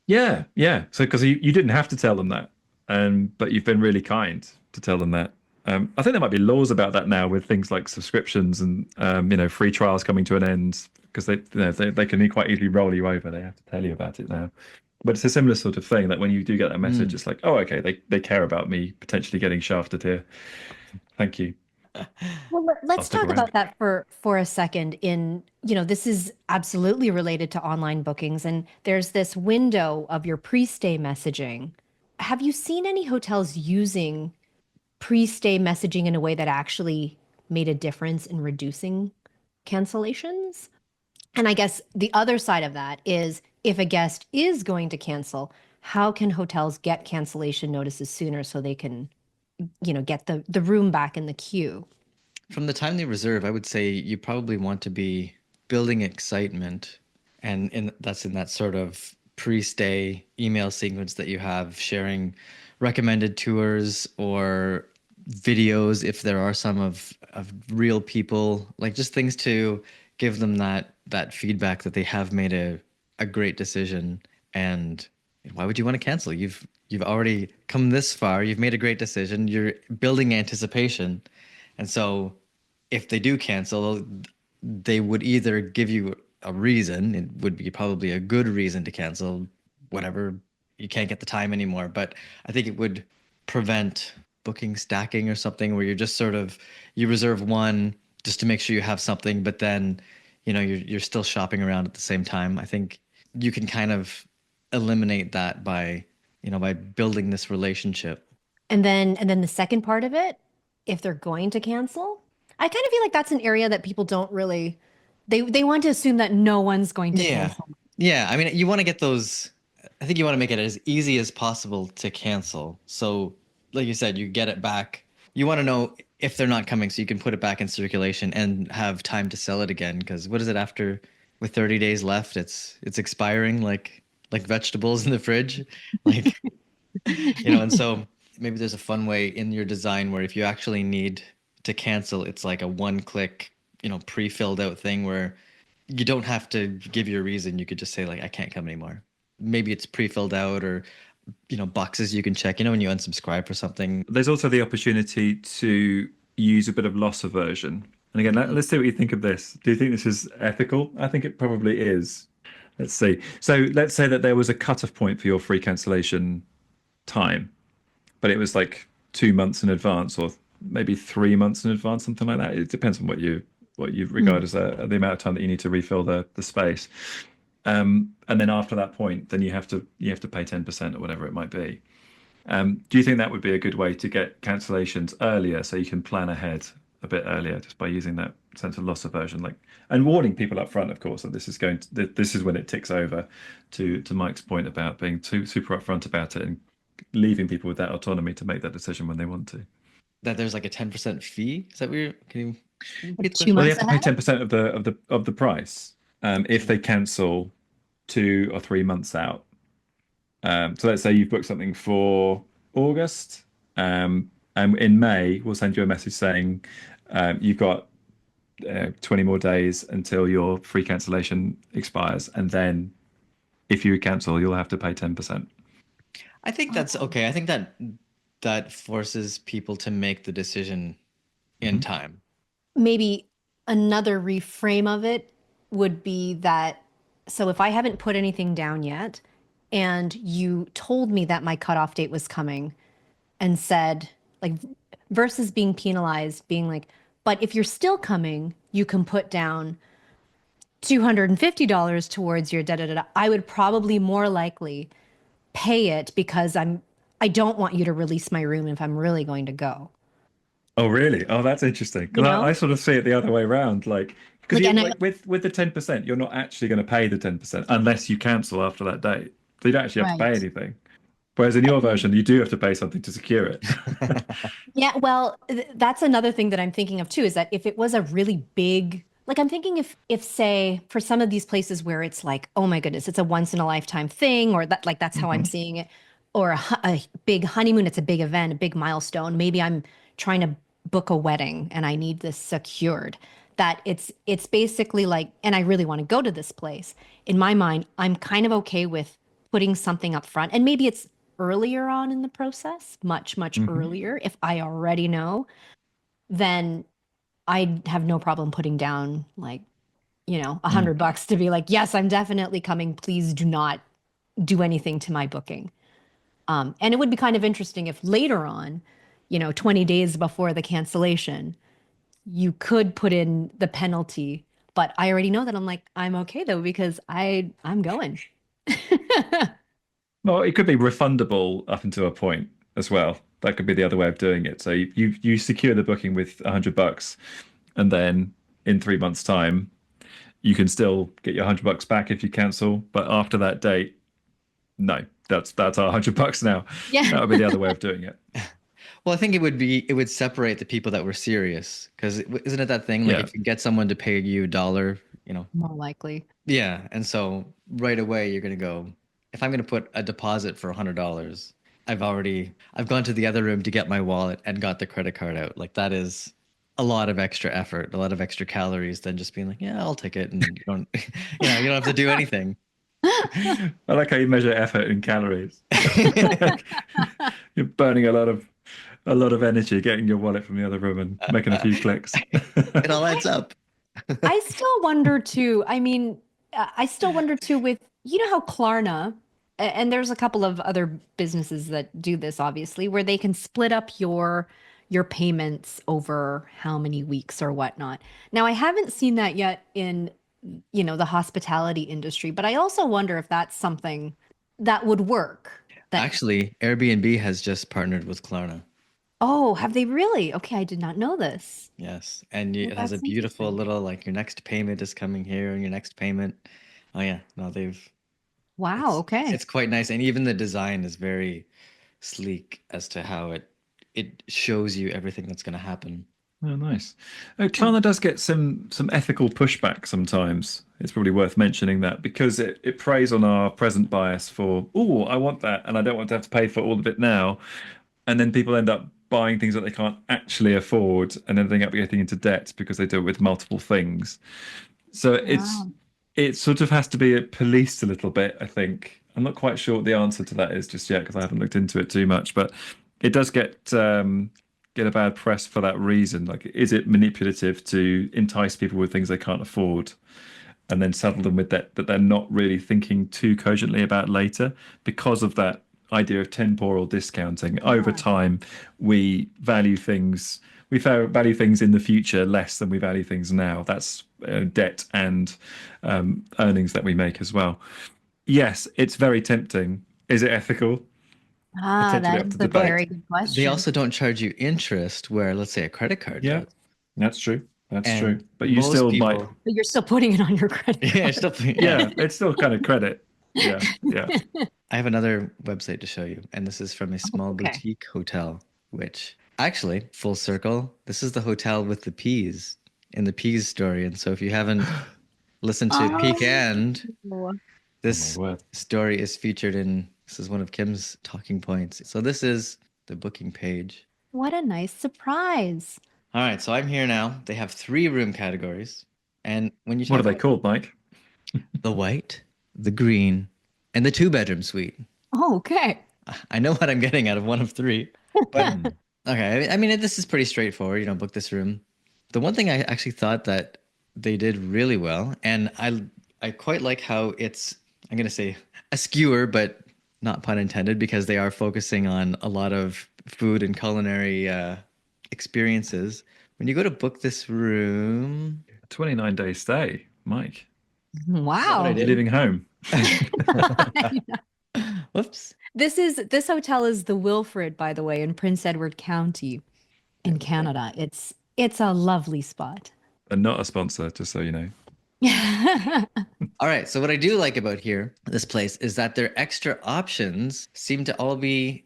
D: Yeah. So because you didn't have to tell them that, but you've been really kind to tell them that. I think there might be laws about that now with things like subscriptions and free trials coming to an end, because they can quite easily roll you over. They have to tell you about it now. But it's a similar sort of thing that when you do get that message, it's like, oh, okay, they care about me potentially getting shafted here. Thank you.
F: Well, let's talk about that for a second. This is absolutely related to online bookings, and there's this window of your pre-stay messaging. Have you seen any hotels using pre-stay messaging in a way that actually made a difference in reducing cancellations? And I guess the other side of that is, if a guest is going to cancel, how can hotels get cancellation notices sooner so they can get the room back in the queue?
E: From the time they reserve, I would say you probably want to be building excitement, and that's in that sort of pre-stay email sequence that you have, sharing recommended tours or videos if there are some of real people, like just things to give them that feedback that they have made a great decision. And why would you want to cancel? You've already come this far. You've made a great decision. You're building anticipation. And so if they do cancel, they would either give you a reason. It would be probably a good reason to cancel, whatever, you can't get the time anymore. But I think it would prevent booking stacking or something where you're just you reserve one just to make sure you have something, but then, you're still shopping around at the same time. I think you can kind of eliminate that by building this relationship.
F: And then the second part of it, if they're going to cancel, I kind of feel like that's an area that people don't really, they want to assume that no one's going to cancel.
E: Yeah. I mean, you want to get those, I think you want to make it as easy as possible to cancel. So like you said, you get it back. You want to know if they're not coming so you can put it back in circulation and have time to sell it again. Because what is it after, with 30 days left, it's expiring like vegetables in the fridge. Like, and so maybe there's a fun way in your design where if you actually need to cancel, it's like a one-click, pre-filled out thing where you don't have to give your reason. You could just say like, I can't come anymore. Maybe it's pre-filled out, or boxes you can check, when you unsubscribe for something.
D: There's also the opportunity to use a bit of loss aversion. And again, let's see what you think of this. Do you think this is ethical? I think it probably is. Let's see. So let's say that there was a cutoff point for your free cancellation time, but it was like 2 months in advance, or maybe 3 months in advance, something like that. It depends on what you regard as the amount of time that you need to refill the space. And then after that point, then you have to pay 10% or whatever it might be. Do you think that would be a good way to get cancellations earlier, so you can plan ahead a bit earlier, just by using that sense of loss aversion, and warning people up front, of course, that this is when it ticks over, to Mike's point about being super upfront about it and leaving people with that autonomy to make that decision when they want to.
E: That there's like a 10% fee. Is that weird? Can you?
D: Well, they have to pay 10% of the price if they cancel 2 or 3 months out. So let's say you've booked something for August, and in May we'll send you a message saying you've got 20 more days until your free cancellation expires, and then if you cancel, you'll have to pay 10%.
E: I think that's okay. I think that forces people to make the decision in time.
F: Maybe another reframe of it would be that, so if I haven't put anything down yet and you told me that my cutoff date was coming and said, like, versus being penalized, being like, but if you're still coming, you can put down $250 towards your da da da da, I would probably more likely pay it because I don't want you to release my room if I'm really going to go.
D: Oh, really? Oh, that's interesting.
F: You
D: Because I
F: know?
D: sort of see it the other way around. Like, because
F: Like,
D: you
F: and I,
D: like with the 10%, you're not actually going to pay the 10% unless you cancel after that date. So you don't actually have to pay
F: right.
D: anything. Whereas in your version, you do have to pay something to secure it.
F: Yeah, well, that's another thing that I'm thinking of too, is that if it was a really big, like I'm thinking if say for some of these places where it's like, oh my goodness, it's a once in a lifetime thing, or that like that's how I'm
D: Mhm.
F: seeing it, or a big honeymoon, it's a big event, a big milestone. Maybe I'm trying to book a wedding and I need this secured. That it's basically like, and I really want to go to this place. In my mind, I'm kind of okay with putting something up front, and maybe it's earlier on in the process, much
D: Mhm.
F: earlier, if I already know, then I have no problem putting down like,
D: Mm.
F: $100 to be like, yes, I'm definitely coming. Please do not do anything to my booking. And it would be kind of interesting if later on, 20 days before the cancellation, you could put in the penalty. But I already know that I'm okay though, because I'm going.
D: Well, it could be refundable up until a point as well. That could be the other way of doing it. So you secure the booking with $100, and then in 3 months' time, you can still get your $100 back if you cancel. But after that date, no, that's our $100 now.
F: Yeah.
D: That would be the other way of doing it.
E: Well, I think it would separate the people that were serious, because isn't it that thing like
D: Yeah.
E: if you get someone to pay you a dollar,
F: More likely.
E: yeah, and so right away you're gonna go, if I'm gonna put a deposit for $100, I've gone to the other room to get my wallet and got the credit card out. Like that is a lot of extra effort, a lot of extra calories than just being like, yeah, I'll take it, and you don't, you don't have to do anything.
D: I like how you measure effort in calories. You're burning a lot of energy getting your wallet from the other room and making a few clicks.
E: It all adds up.
F: I still wonder too. I mean, I still wonder too with, how Klarna, and there's a couple of other businesses that do this obviously, where they can split up your payments over how many weeks or whatnot. Now, I haven't seen that yet in, the hospitality industry, but I also wonder if that's something that would work. That,
E: Actually, Airbnb has just partnered with Klarna.
F: oh, have they really? Okay, I did not know this.
E: Yes, and
F: Well,
E: it has a
F: that's
E: beautiful
F: interesting.
E: little like your next payment is coming here and your next payment. Oh yeah, no,
F: Wow,
E: it's
F: okay.
E: it's quite nice, and even the design is very sleek as to how it shows you everything that's going to happen.
D: Oh, nice. Klarna does get some ethical pushback sometimes. It's probably worth mentioning that because it preys on our present bias for, oh, I want that and I don't want to have to pay for all of it now. And then people end up buying things that they can't actually afford and ending up getting into debt because they do it with multiple things. So
F: Wow.
D: it sort of has to be policed a little bit, I think. I'm not quite sure what the answer to that is just yet because I haven't looked into it too much, but it does get a bad press for that reason. Like, is it manipulative to entice people with things they can't afford and then saddle them with that they're not really thinking too cogently about later because of that idea of temporal discounting? Over time, we value things. Value things in the future less than we value things now. That's debt and earnings that we make as well. Yes, it's very tempting. Is it ethical? Potentially
F: That
D: up
F: is
D: to
F: a
D: debate.
F: very good
E: They
F: question.
E: also don't charge you interest where, let's say, a credit card
D: Yeah,
E: does.
D: that's true. That's true.
E: And
D: But you
E: most
D: still might.
E: people,
F: But you're still putting it on your credit
E: yeah,
F: card.
E: still, yeah.
D: Yeah, it's still kind of credit. Yeah, yeah.
E: I have another website to show you, and this is from a small
F: Okay.
E: boutique hotel, which actually, full circle, this is the hotel with the peas in the peas story. And so if you haven't listened to Peak End,
F: Oh,
E: this
D: word.
E: story is featured in, this is one of Kim's talking points. So this is the booking page.
F: what a nice surprise.
E: All right, so I'm here now. They have 3 room categories. And when you
D: What are
E: talk
D: they
E: about
D: called, Mike?
E: the white, the green, and the 2-bedroom suite.
F: Oh, okay.
E: I know what I'm getting out of one of three. But okay, I mean, this is pretty straightforward. Book this room. The one thing I actually thought that they did really well, and I quite like how it's, I'm gonna say a skewer, but not pun intended, because they are focusing on a lot of food and culinary experiences. When you go to book this room,
D: 29-day stay, Mike.
F: Wow.
D: You're leaving home.
E: whoops.
F: This hotel is the Wilfred, by the way, in Prince Edward County in Canada. It's a lovely spot.
D: And not a sponsor, just so you know.
E: All right. So what I do like about this place, is that their extra options seem to all be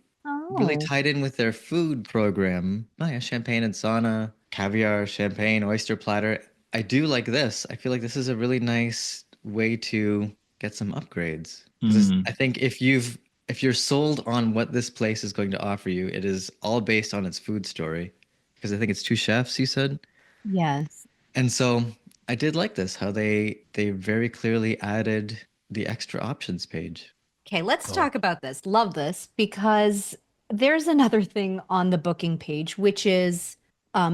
E: really
F: Oh.
E: tied in with their food program. Oh yeah, champagne and sauna, caviar, champagne, oyster platter. I do like this. I feel like this is a really nice way to get some upgrades. 'Cause I think if you're sold on what this place is going to offer you, it is all based on its food story. Because I think it's two chefs, you said.
F: Yes.
E: And so I did like this, how they very clearly added the extra options page.
F: Okay, let's talk about this. Love this, because there's another thing on the booking page, which is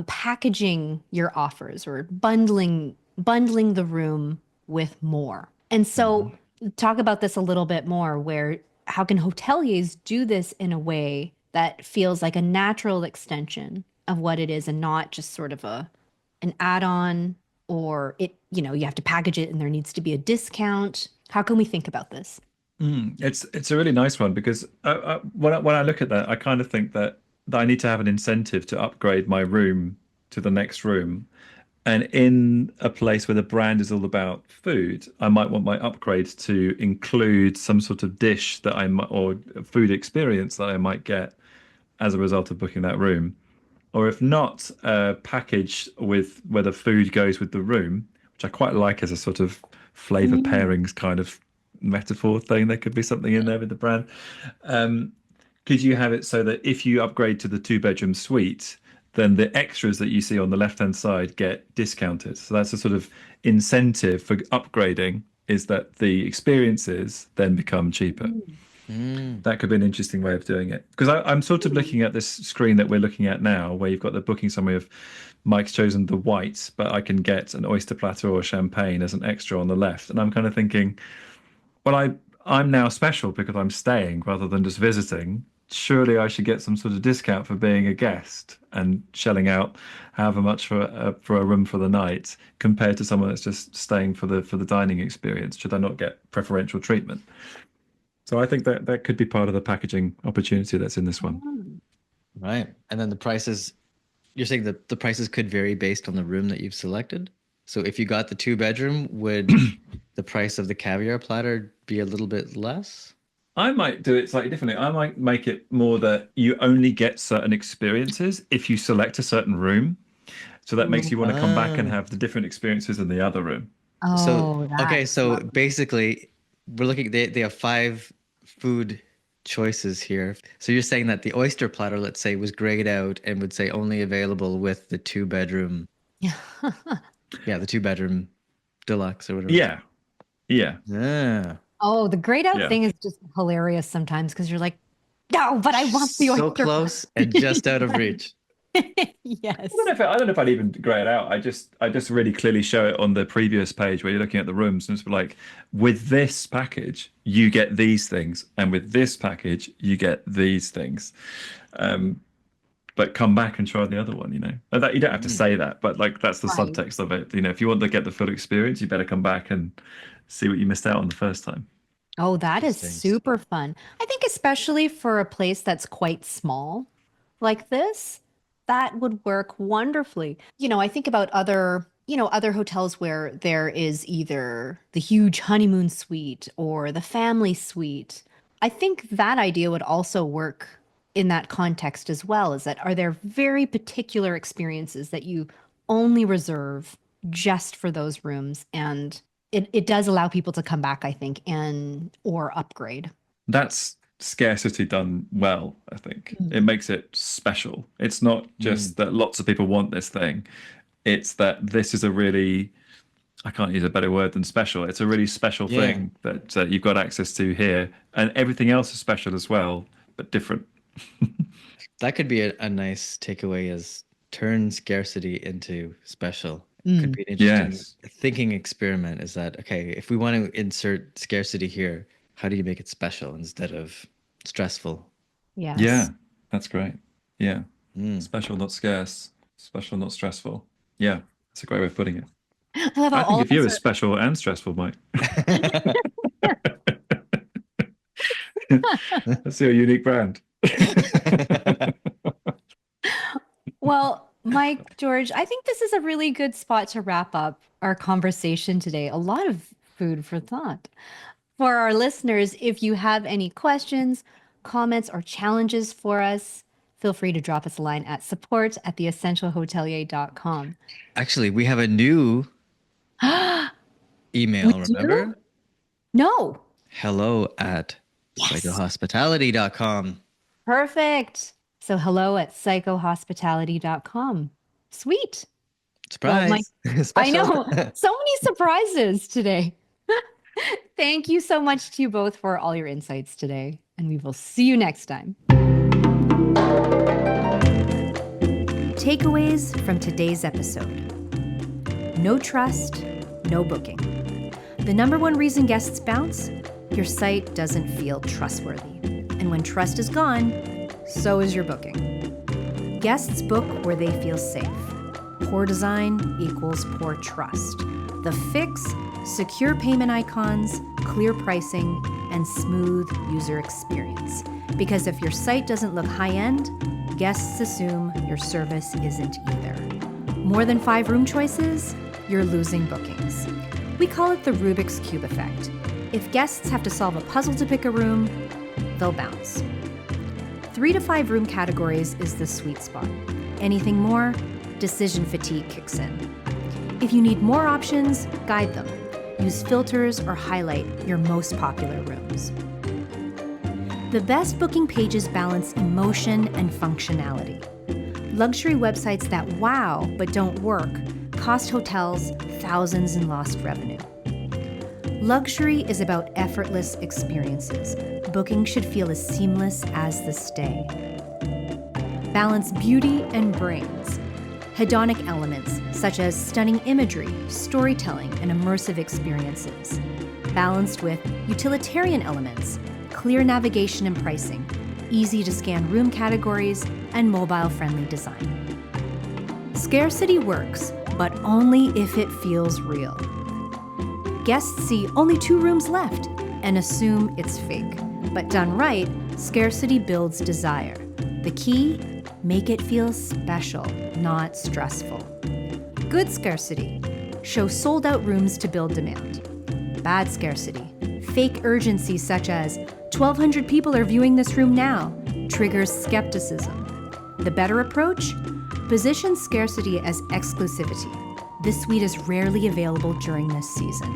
F: packaging your offers or bundling the room with more. And so talk about this a little bit more, where how can hoteliers do this in a way that feels like a natural extension of what it is, and not just sort of an add-on, or you have to package it and there needs to be a discount. How can we think about this?
D: It's a really nice one, because when I look at that, I kind of think that I need to have an incentive to upgrade my room to the next room. And in a place where the brand is all about food, I might want my upgrade to include some sort of dish that or food experience that I might get as a result of booking that room. Or if not, package with where the food goes with the room, which I quite like as a sort of flavor pairings kind of metaphor thing. There could be something in there with the brand. Could you have it so that if you upgrade to the 2-bedroom suite, then the extras that you see on the left-hand side get discounted? So that's a sort of incentive for upgrading, is that the experiences then become cheaper. That could be an interesting way of doing it. Because I'm sort of looking at this screen that we're looking at now, where you've got the booking summary of Mike's chosen the white, but I can get an oyster platter or champagne as an extra on the left. And I'm kind of thinking, well, I'm now special because I'm staying rather than just visiting. Surely I should get some sort of discount for being a guest and shelling out however much for a room for the night, compared to someone that's just staying for the dining experience. Should I not get preferential treatment? So I think that could be part of the packaging opportunity that's in this one.
E: Right. And then the prices, you're saying that the prices could vary based on the room that you've selected? So if you got the 2-bedroom, would the price of the caviar platter be a little bit less?
D: I might do it slightly differently. I might make it more that you only get certain experiences if you select a certain room. So that makes you want to come back and have the different experiences in the other room.
F: Oh,
E: So basically, we're looking, they have 5 food choices here. So you're saying that the oyster platter, let's say, was grayed out and would say only available with the 2-bedroom. Yeah, the 2-bedroom deluxe or whatever.
D: Yeah.
E: Yeah.
F: Oh, the grayed out thing is just hilarious sometimes, because you're like, no, but I want the oyster.
E: So close and just out of reach.
F: Yes.
D: I don't know if I'd even grey it out. I just really clearly show it on the previous page where you're looking at the rooms, and it's like, with this package you get these things, and with this package you get these things. But come back and try the other one, And that you don't have to say that, but like that's the subtext of it. If you want to get the full experience, you better come back and see what you missed out on the first time.
F: Oh, that is super fun. I think especially for a place that's quite small like this, that would work wonderfully. I think about other hotels where there is either the huge honeymoon suite or the family suite. I think that idea would also work in that context as well. Is that, are there very particular experiences that you only reserve just for those rooms? And it does allow people to come back, I think, or upgrade.
D: That's scarcity done well, I think. It makes it special. It's not just that lots of people want this thing. It's that this is a really, I can't use a better word than special. It's a really special thing that you've got access to here. And everything else is special as well, but different.
E: That could be a nice takeaway is turn scarcity into special. Could be an interesting
D: Yes.
E: thinking experiment is that, okay, if we want to insert scarcity here, how do you make it special instead of stressful?
F: Yes.
D: Yeah, that's great. Yeah.
E: Mm.
D: Special, not scarce. Special, not stressful. Yeah, that's a great way of putting it.
F: I love how
D: I
F: all
D: think
F: of
D: of you
F: us
D: as special and stressful, Mike. That's your unique brand.
F: Well, Mike, George, I think this is a really good spot to wrap up our conversation today. A lot of food for thought. For our listeners, if you have any questions, comments, or challenges for us, feel free to drop us a line at support@theessentialhotelier.com.
E: Actually, we have a new email,
F: We do?
E: remember?
F: No.
E: hello@psychohospitality.com.
F: Perfect. So hello@psychohospitality.com. Sweet.
E: Surprise.
F: Mike, I
E: Special.
F: know. So many surprises today. Thank you so much to you both for all your insights today, and we will see you next time.
A: Takeaways from today's episode. No trust, no booking. The number one reason guests bounce? Your site doesn't feel trustworthy. And when trust is gone, so is your booking. Guests book where they feel safe. Poor design equals poor trust. The fix: secure payment icons, clear pricing, and smooth user experience. Because if your site doesn't look high-end, guests assume your service isn't either. More than 5 room choices? You're losing bookings. We call it the Rubik's Cube effect. If guests have to solve a puzzle to pick a room, they'll bounce. 3 to 5 room categories is the sweet spot. Anything more, decision fatigue kicks in. If you need more options, guide them. Use filters or highlight your most popular rooms. The best booking pages balance emotion and functionality. Luxury websites that wow but don't work cost hotels thousands in lost revenue. Luxury is about effortless experiences. Booking should feel as seamless as the stay. Balance beauty and brains. Hedonic elements such as stunning imagery, storytelling, and immersive experiences. Balanced with utilitarian elements, clear navigation and pricing, easy to scan room categories, and mobile-friendly design. Scarcity works, but only if it feels real. Guests see only 2 rooms left and assume it's fake. But done right, scarcity builds desire. The key? Make it feel special, not stressful. Good scarcity: show sold-out rooms to build demand. Bad scarcity: fake urgency such as 1,200 people are viewing this room now, triggers skepticism. The better approach? Position scarcity as exclusivity. This suite is rarely available during this season.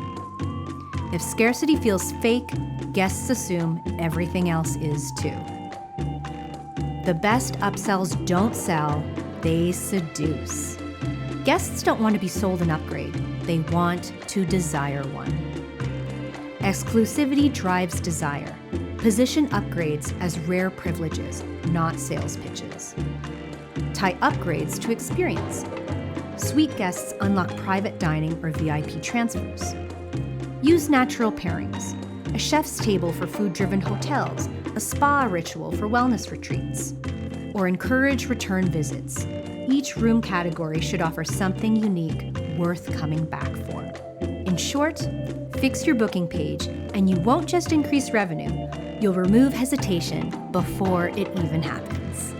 A: If scarcity feels fake, guests assume everything else is too. The best upsells don't sell, they seduce. Guests don't want to be sold an upgrade, they want to desire one. Exclusivity drives desire. Position upgrades as rare privileges, not sales pitches. Tie upgrades to experience. Suite guests unlock private dining or VIP transfers. Use natural pairings. A chef's table for food-driven hotels, a spa ritual for wellness retreats. Or encourage return visits. Each room category should offer something unique worth coming back for. In short, fix your booking page and you won't just increase revenue, you'll remove hesitation before it even happens.